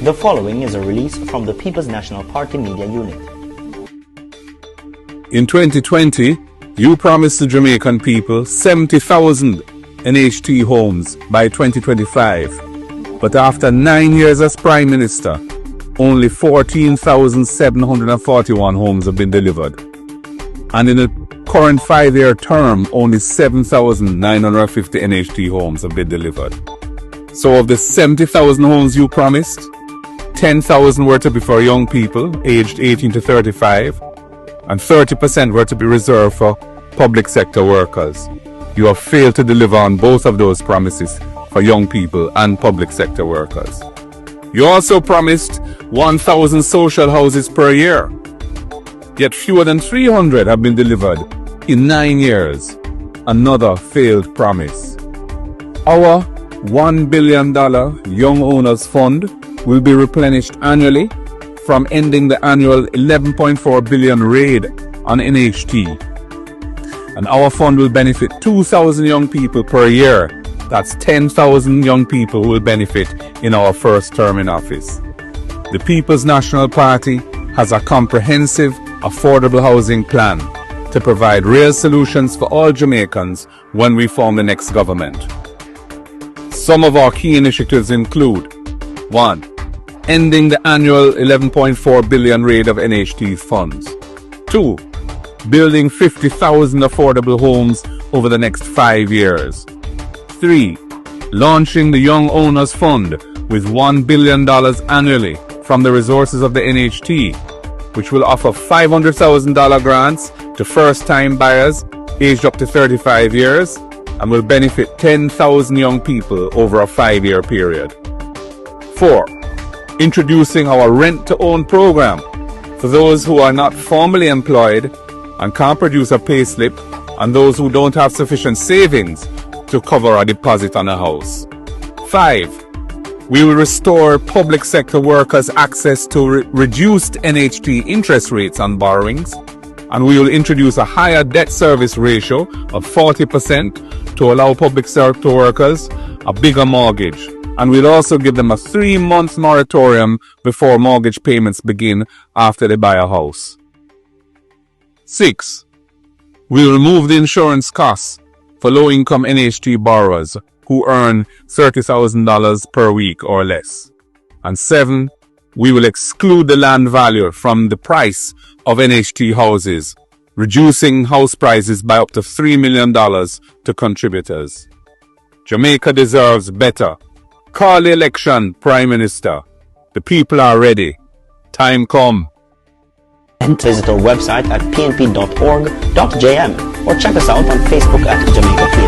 The following is a release from the People's National Party Media Unit. In 2020, you promised the Jamaican people 70,000 NHT homes by 2025. But after 9 years as Prime Minister, only 14,741 homes have been delivered. And in the current 5-year term, only 7,950 NHT homes have been delivered. So of the 70,000 homes you promised, 10,000 were to be for young people aged 18 to 35, and 30% were to be reserved for public sector workers. You have failed to deliver on both of those promises for young people and public sector workers. You also promised 1,000 social houses per year, yet fewer than 300 have been delivered in 9 years. Another failed promise. Our $1 billion Young Owners Fund will be replenished annually from ending the annual $11.4 billion raid on NHT. And our fund will benefit 2,000 young people per year. That's 10,000 young people who will benefit in our first term in office. The People's National Party has a comprehensive, affordable housing plan to provide real solutions for all Jamaicans when we form the next government. Some of our key initiatives include: 1. Ending the annual $11.4 billion raid of NHT funds. 2. Building 50,000 affordable homes over the next 5 years. 3. Launching the Young Owners Fund with $1 billion annually from the resources of the NHT, which will offer $500,000 grants to first-time buyers aged up to 35 years and will benefit 10,000 young people over a 5-year period. 4. Introducing our rent-to-own program for those who are not formally employed and can't produce a payslip, and those who don't have sufficient savings to cover a deposit on a house. 5. We will restore public sector workers access to reduced NHT interest rates on borrowings, and we will introduce a higher debt service ratio of 40% to allow public sector workers a bigger mortgage. And we'll also give them a 3-month moratorium before mortgage payments begin after they buy a house. 6. We will remove the insurance costs for low-income NHT borrowers who earn $30,000 per week or less. And 7. We will exclude the land value from the price of NHT houses, reducing house prices by up to $3 million to contributors. Jamaica deserves better. Call the election, Prime Minister. The people are ready. Time come. Visit our website at pnp.org.jm or check us out on Facebook at Jamaica Freedom.